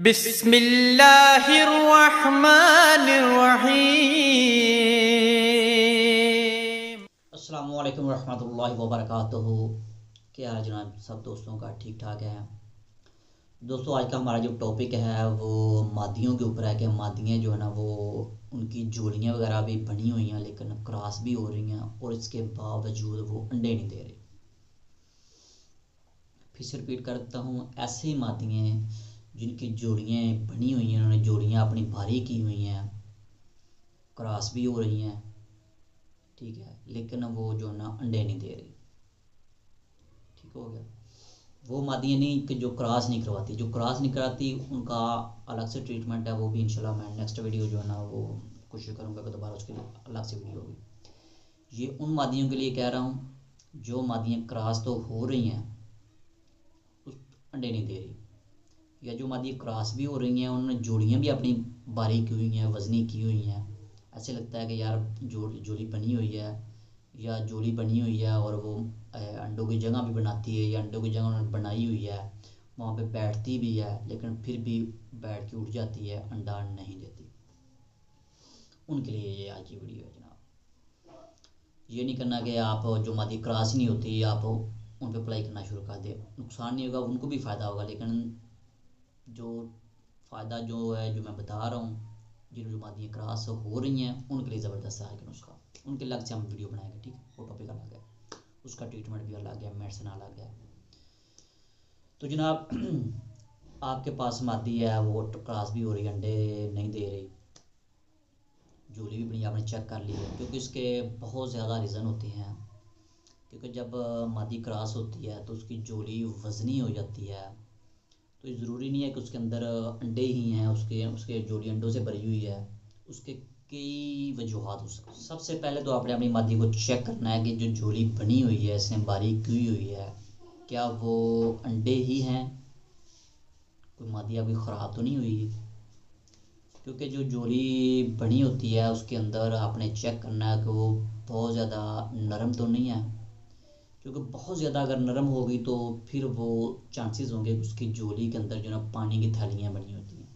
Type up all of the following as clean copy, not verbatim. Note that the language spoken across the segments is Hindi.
बिस्मिल्लाहिर्रहमानिर्रहीम। अस्सलामुअलैकुम रहमतुल्लाहि व बरकातुहू। क्या है जनाब, सब दोस्तों का ठीक ठाक है। दोस्तों, आज का हमारा जो टॉपिक है वो मादियों के ऊपर है कि मादियाँ जो है ना वो उनकी जोड़ियाँ वगैरह भी बनी हुई हैं लेकिन क्रॉस भी हो रही हैं और इसके बावजूद वो अंडे नहीं दे रही। फिर से रिपीट करता हूँ, ऐसी मादियाँ जिनकी जोड़ियाँ बनी हुई हैं, उन्होंने जोड़ियाँ अपनी भारी की हुई हैं, क्रॉस भी हो रही हैं, ठीक है, लेकिन वो जो ना अंडे नहीं दे रही। ठीक हो गया। वो मादियाँ नहीं कि जो क्रॉस नहीं करवाती, जो क्रॉस नहीं कराती उनका अलग से ट्रीटमेंट है। वो भी इंशाल्लाह मैं नेक्स्ट वीडियो जो है ना वो कोशिश करूँगा कि दोबारा उसके लिए अलग से वीडियो होगी। ये उन मादियों के लिए कह रहा हूँ जो मादियाँ क्रॉस तो हो रही हैं, उस अंडे नहीं दे रही, या जो मादियाँ क्रॉस भी हो रही हैं उन्होंने जोड़ियाँ भी अपनी बारीक की हुई हैं, वजनी की हुई हैं। ऐसे लगता है कि यार जोड़ी बनी हुई है या जोड़ी बनी हुई है और वो अंडों की जगह भी बनाती है या अंडों की जगह उन्होंने बनाई हुई है, वहाँ पे बैठती भी है लेकिन फिर भी बैठ के उठ जाती है, अंडा नहीं देती। उनके लिए ये आज की वीडियो है जनाब। ये नहीं करना कि आप जो मादी क्रॉस नहीं होती आप उन पर अप्लाई करना शुरू कर दें। नुकसान नहीं होगा, उनको भी फ़ायदा होगा, लेकिन जो फ़ायदा जो है जो मैं बता रहा हूँ, जो मादियाँ क्रॉस हो रही हैं उनके लिए ज़बरदस्त है आज का नुस्खा। उनके अलग से हम वीडियो बनाएंगे, ठीक है, वो टॉपिक अलग है, उसका ट्रीटमेंट भी अलग है, मेडिसिन अलग है। तो जनाब आपके पास मादी है, वो क्रॉस भी हो रही है, अंडे नहीं दे रही, जोड़ी भी बनी, आपने चेक कर ली है, क्योंकि इसके बहुत ज़्यादा रीज़न होते हैं। क्योंकि जब मादी क्रॉस होती है तो उसकी जोड़ी वज़नी हो जाती है, तो ये ज़रूरी नहीं है कि उसके अंदर अंडे ही हैं, उसके उसके जोड़ी अंडों से भरी हुई है। उसके कई वजूहात। सबसे पहले तो आपने अपनी मादी को चेक करना है कि जो जोड़ी बनी हुई है, इसने बारीक की हुई है, क्या वो अंडे ही हैं, कोई मादी आपकी ख़राब तो नहीं हुई। क्योंकि जो जोड़ी बनी होती है उसके अंदर आपने चेक करना है कि वो बहुत ज़्यादा नरम तो नहीं है, क्योंकि बहुत ज़्यादा अगर नरम होगी तो फिर वो चांसेस होंगे कि उसकी जोड़ी के अंदर जो ना पानी की थैलियाँ बनी होती हैं।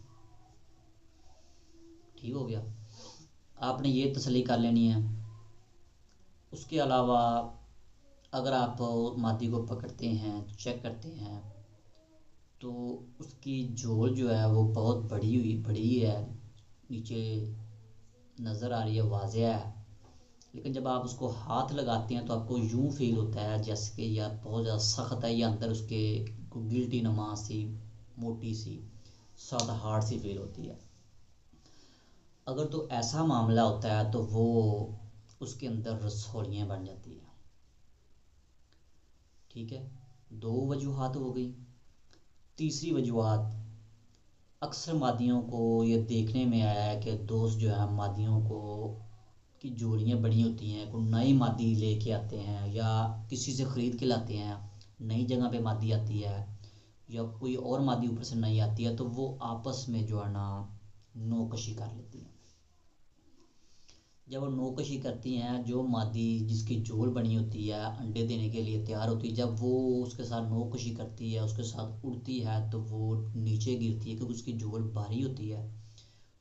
ठीक हो गया, आपने ये तसल्ली कर लेनी है। उसके अलावा अगर आप मादी को पकड़ते हैं, चेक करते हैं, तो उसकी जोड़ जो है वो बहुत बड़ी है, नीचे नज़र आ रही है, वाज़ेह है। लेकिन जब आप उसको हाथ लगाते हैं तो आपको यूं फील होता है जैसे कि यार बहुत ज़्यादा सख्त है, या अंदर उसके गिल्टी नमा सी, मोटी सी, सादा हार्ड सी फील होती है। अगर तो ऐसा मामला होता है तो वो उसके अंदर रसौलियाँ बन जाती हैं। ठीक है, दो वजूहात हो गई। तीसरी वजूहात, अक्सर मादियों को ये देखने में आया है कि दोस्त जो है मादियों को की जोड़ियाँ बड़ी होती हैं, कोई नई मादी लेके आते हैं या किसी से ख़रीद के लाते हैं, नई जगह पे मादी आती है या कोई और मादी ऊपर से नई आती है, तो वो आपस में जो है ना नोकशी कर लेती हैं। जब वो नोकशी करती हैं, जो मादी जिसकी जोड़ बनी होती है, अंडे देने के लिए तैयार होती है, जब वो उसके साथ नोकशी करती है, उसके साथ उड़ती है, तो वो नीचे गिरती है क्योंकि उसकी जोड़ भारी होती है,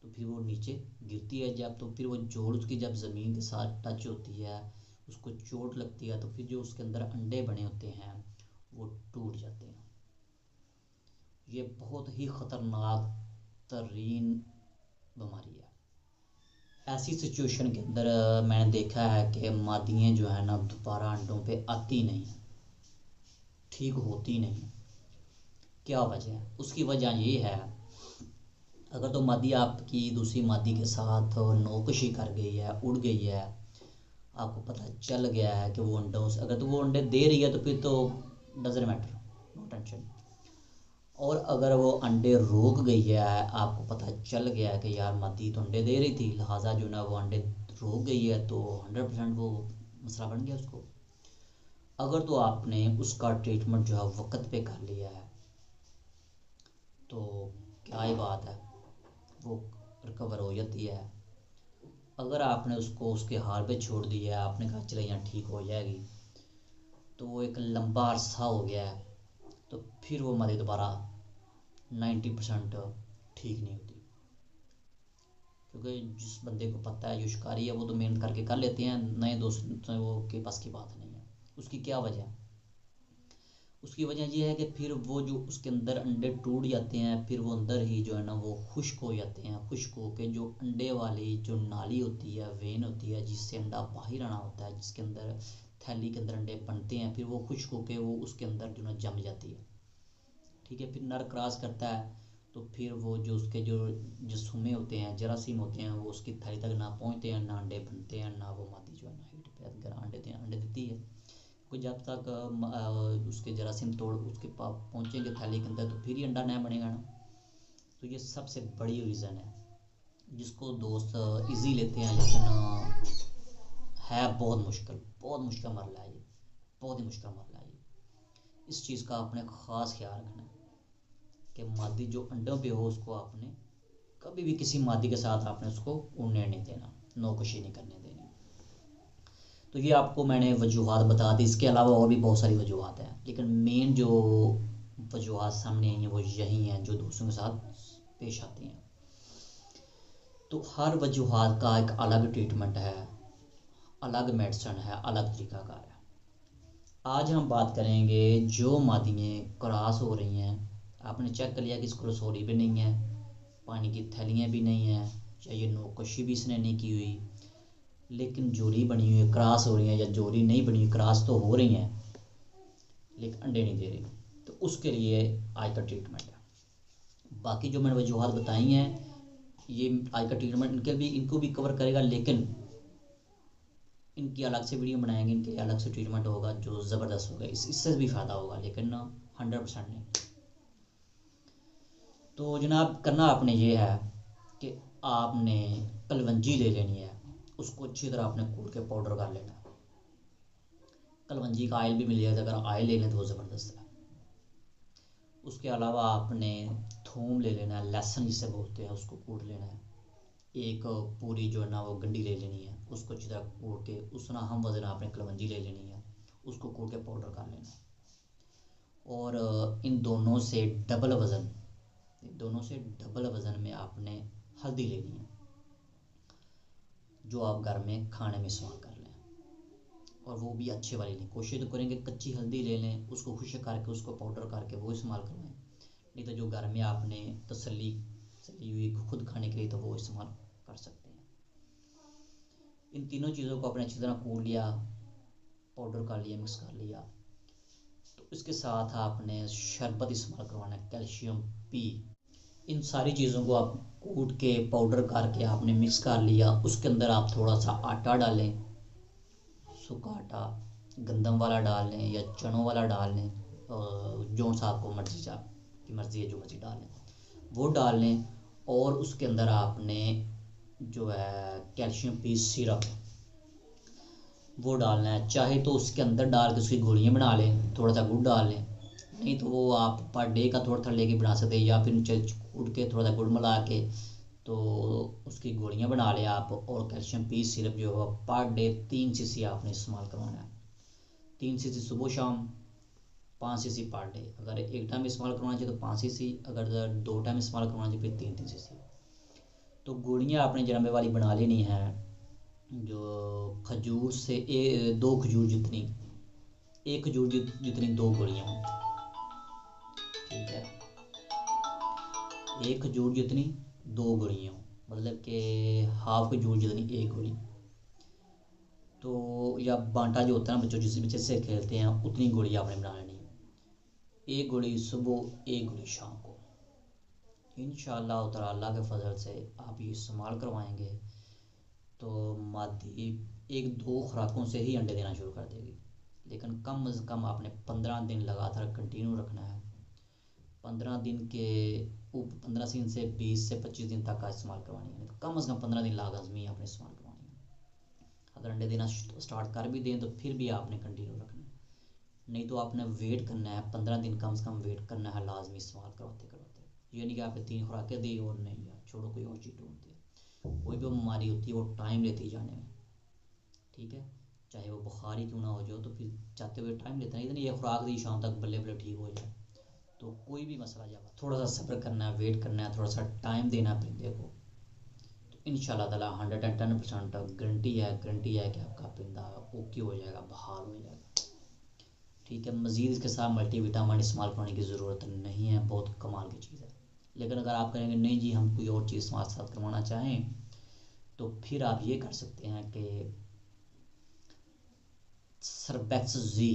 तो फिर वो नीचे गिरती है जब, तो फिर वो जोड़ उसकी जब ज़मीन के साथ टच होती है, उसको चोट लगती है, तो फिर जो उसके अंदर अंडे बने होते हैं वो टूट जाते हैं। ये बहुत ही ख़तरनाक तरीन बीमारी है। ऐसी सिचुएशन के अंदर मैंने देखा है कि मादियाँ जो है ना दोबारा अंडों पे आती नहीं, ठीक होती नहीं। क्या वजह है? उसकी वजह ये है, अगर तो मादी आपकी दूसरी मादी के साथ नोकशी कर गई है, उड़ गई है, आपको पता चल गया है कि वो अंडों से, अगर तो वो अंडे दे रही है तो फिर तो डजंट मैटर, नो टेंशन। और अगर वो अंडे रोक गई है, आपको पता चल गया है कि यार मादी तो अंडे दे रही थी, लिहाजा जो ना वो अंडे रोक गई है, तो 100% वो मसला बन गया उसको। अगर तो आपने उसका ट्रीटमेंट जो है वक्त पे कर लिया है तो क्या ही बात है, वो रिकवर हो जाती है। अगर आपने उसको उसके हाल पे छोड़ दिया है, आपने कहा चले यहाँ ठीक हो जाएगी, तो वो एक लंबा अरसा हो गया है, तो फिर वो मादी दोबारा 90% ठीक नहीं होती, क्योंकि जिस बंदे को पता है, जो शिकारी है, वो तो मेहनत करके कर लेते हैं, नए दोस्तों वो के पास की बात नहीं है। उसकी क्या वजह है? उसकी वजह ये है कि फिर वो जो उसके अंदर अंडे टूट जाते हैं, फिर वो अंदर ही जो है ना वो खुश्क हो जाते हैं। खुश्क हो के जो अंडे वाली जो नाली होती है, वेन होती है, जिससे अंडा बाहर आना होता है, जिसके अंदर थैली के अंदर अंडे बनते हैं, फिर वो खुश्क होके वो उसके अंदर जो ना जम जाती है। ठीक है, फिर नर क्रॉस करता है तो फिर वो जो उसके जो जसूमे होते हैं, जरासीम होते हैं, वो उसकी थैली तक ना पहुँचते हैं, ना अंडे बनते हैं, ना वो मादी जो है ना हीट पे अंडे देती है। क्योंकि जब तक उसके जरासीम तोड़ उसके पास पहुँचेंगे थैली के अंदर, तो फिर ही अंडा नया बनेगा ना। तो ये सबसे बड़ी रीज़न है, जिसको दोस्त इजी लेते हैं, लेकिन है बहुत मुश्किल मरला है ये, बहुत ही मुश्किल मरला है ये। इस चीज़ का आपने ख़ास ख्याल रखना है कि मादी जो अंडों पे हो, उसको आपने कभी भी किसी मादी के साथ आपने उसको उड़ने नहीं देना, नौकशी नहीं करने देनी। तो ये आपको मैंने वजूहात बता दी, इसके अलावा और भी बहुत सारी वजूहात हैं, लेकिन मेन जो वजूहात सामने आई हैं वो यही हैं जो दोस्तों के साथ पेश आती हैं। तो हर वजूहात का एक अलग ट्रीटमेंट है, अलग मेडिसिन है, अलग तरीकाकार है। आज हम बात करेंगे जो मादियाँ क्रॉस हो रही हैं, आपने चेक कर लिया कि इसको रसोली भी नहीं है, पानी की थैलियाँ भी नहीं हैं, या ये नौकशी भी इसने नहीं की हुई, लेकिन जोड़ी बनी हुई है, क्रॉस हो रही है, या जोड़ी नहीं बनी हुई, क्रॉस तो हो रही हैं लेकिन अंडे नहीं दे रही, तो उसके लिए आज का ट्रीटमेंट है। बाकी जो मैंने वजूहत बताई हैं, ये आज का ट्रीटमेंट इनको भी कवर करेगा, लेकिन इनकी अलग से वीडियो बनाएंगे, इनके अलग से ट्रीटमेंट होगा जो ज़बरदस्त होगा, इससे भी फ़ायदा होगा, लेकिन 100% नहीं। तो जनाब, करना आपने ये है कि आपने कलवंजी ले लेनी है, उसको अच्छी तरह आपने कूट के पाउडर कर लेना है। कलवंजी का ऑयल भी मिल जाएगा, अगर ऑयल ले लें तो वो ज़बरदस्त है। उसके अलावा आपने थूम ले लेना है, लहसुन जिसे बोलते हैं, उसको कूट लेना है। एक पूरी जो है ना वो गंडी ले लेनी है, उसको अच्छी तरह कूट के उतना हम वज़न आपने कलवंजी ले लेनी है, उसको कूट के पाउडर कर लेना है। और इन दोनों से डबल वज़न में आपने हल्दी लेनी है, जो आप घर में खाने में इस्तेमाल कर लें, और वो भी अच्छे वाली नहीं। कोशिश तो करेंगे कच्ची हल्दी ले लें, उसको खुश्क करके उसको पाउडर करके वो इस्तेमाल करवाएं, नहीं तो जो घर में आपने तसल्ली चली हुई खुद खाने के लिए, तो वो इस्तेमाल कर सकते हैं। इन तीनों चीज़ों को आपने अच्छी तरह कूट लिया, पाउडर कर लिया, मिक्स कर लिया, तो इसके साथ आपने शरबत इस्तेमाल करवाना है, कैल्शियम पी। इन सारी चीज़ों को आप कूट के पाउडर करके आपने मिक्स कर लिया, उसके अंदर आप थोड़ा सा आटा डालें, सूखा आटा, गंदम वाला डाल लें या चनों वाला डाल लें, जो सा आपको मर्जी, आपकी मर्ज़ी है, जो मर्ज़ी डाल लें, वो डाल लें। और उसके अंदर आपने जो है कैल्शियम पी सिरप वो डालना है। चाहे तो उसके अंदर डाल के उसकी गोलियाँ बना लें, थोड़ा सा गुड़ डाल लें, नहीं तो वो आप पर डे का थोड़ा थोड़ा लेके बना सकते हैं, या फिर नीचे कूट के थोड़ा सा गुड़ मिला के तो उसकी गोलियाँ बना लें आप। और कैल्शियम पी सिरप जो है पर डे 3 सीसी आपने इस्तेमाल करवाना है, 3 सीसी सुबह शाम, 5 सीसी पर डे। अगर एक टाइम इस्तेमाल करवाना चाहिए तो 5 सीसी, अगर 2 टाइम इस्तेमाल करवाना चाहिए फिर 3 सीसी। तो गोलियाँ आपने जराबे वाली बना लेनी है, जो खजूर से 2 खजूर जितनी, 1 खजूर जितनी 2 गोलियाँ हों, ठीक है, 1 खजूर जितनी 2 गोलियाँ हों, मतलब कि हाफ खजूर जितनी 1 गोली। तो या बांटा जो होता है ना, बच्चों जिस बच्चे से खेलते हैं, उतनी गोली आपने बना लेनी है, 1 गोली सुबह, 1 गोली शाम को। इंशाअल्लाह ताला के फजल से आप ये इस्तेमाल करवाएंगे तो मादी 1-2 खुराकों से ही अंडे देना शुरू कर देगी, लेकिन कम से कम आपने 15 दिन लगातार कंटिन्यू रखना है। 15 दिन के 15 दिन से 20 से 25 दिन तक का इस्तेमाल करवानी है, तो कम से कम 15 दिन लाजमी आपने इस्तेमाल करवानी है। अगर अंडे देना स्टार्ट कर भी दें तो फिर भी आपने कंटिन्यू रखना है, नहीं तो आपने वेट करना है 15 दिन, कम से कम वेट करना है लाजमी इस्तेमाल करवाते करवाते। ये नहीं कि आपने 3 खुराकें दी और नहीं यार छोड़ो, कोई और चीज़ ढूंढते हैं। कोई भी बीमारी होती है वो टाइम लेती है जाने में, ठीक है, चाहे वो बुखार ही क्यों ना हो जाओ, तो फिर चाहते हुए टाइम लेता है, इतनी ये खुराक दी शाम तक बल्ले बल्ले ठीक हो जाए, तो कोई भी मसला जब थोड़ा सा सब्र करना है, वेट करना है, थोड़ा सा टाइम देना है परिंदे को, तो इंशाल्लाह ताला 110% गारंटी है कि आपका परिंदा ओके हो जाएगा, बहाल हो जाएगा। ठीक है, मज़ीद इसके साथ मल्टीविटामिन इस्तेमाल करने की ज़रूरत नहीं है, बहुत कमाल की चीज़ है। लेकिन अगर आप कहेंगे नहीं जी हम कोई और चीज़ हमारे साथ करवाना चाहें, तो फिर आप ये कर सकते हैं कि सर्बेक्स जी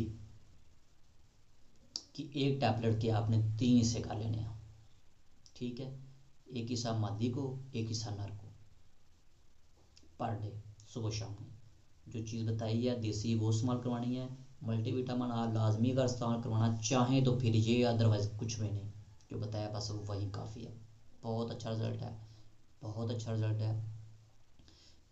की एक टैबलेट के आपने 3 हिस्से कर लेने हैं। ठीक है, एक हिस्सा मादी को, एक हिस्सा नर को, पर डे सुबह शाम में। जो चीज़ बताई है देसी वो इस्तेमाल करवानी है। मल्टीविटामिन आप लाजमी अगर इस्तेमाल करवाना चाहें तो फिर ये, अदरवाइज़ कुछ भी नहीं, जो बताया बस वही काफ़ी है। बहुत अच्छा रिज़ल्ट है, बहुत अच्छा रिज़ल्ट है।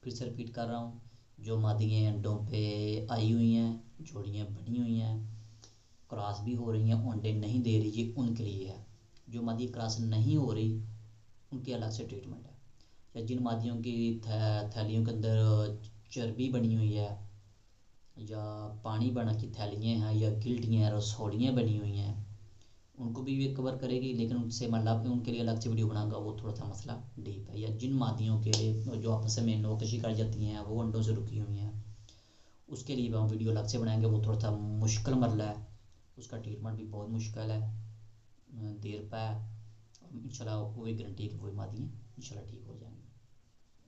फिर से रिपीट कर रहा हूँ, जो मादियाँ अंडों पे आई हुई हैं, जोड़ियाँ बनी हुई हैं, क्रॉस भी हो रही हैं, अंडे नहीं दे रही, ये उनके लिए है। जो मादी क्रॉस नहीं हो रही उनकी अलग से ट्रीटमेंट है। या जिन मादियों की थैलियों के अंदर चर्बी बनी हुई है, या पानी बना की थैलियाँ हैं, या गिल्टियाँ हैं, रसौलियाँ बनी हुई हैं, उनको भी ये कवर करेगी। लेकिन उनसे मतलब उनके लिए अलग से वीडियो बनाऊंगा, वो थोड़ा सा मसला डीप है। या जिन मादियों के जो आपस में नौकशी कर जाती हैं, वो अंडों से रुकी हुई हैं, उसके लिए भी हम वीडियो अलग से बनाएंगे। वो थोड़ा सा मुश्किल मरला है, उसका ट्रीटमेंट भी बहुत मुश्किल है, देर पे है। इंशाल्लाह वो भी गारंटी है कि वो मादियाँ इंशाल्लाह ठीक हो जाएंगी।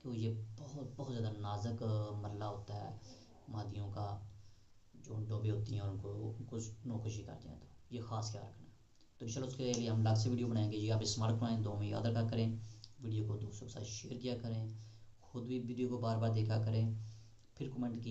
तो ये बहुत बहुत ज़्यादा नाजुक मरला होता है मादियों का, जो अंडों पे होती हैं और उनको नौकशी कर जाए, तो ये ख़ास ख्याल रखना है। तो इंशाल्लाह उसके लिए हम अलग से वीडियो बनाएंगे जी। आप स्मार्ट बनाएं, दो में याद रखा करें, वीडियो को दोस्तों के साथ शेयर किया करें, खुद भी वीडियो को बार बार देखा करें, फिर कमेंट किया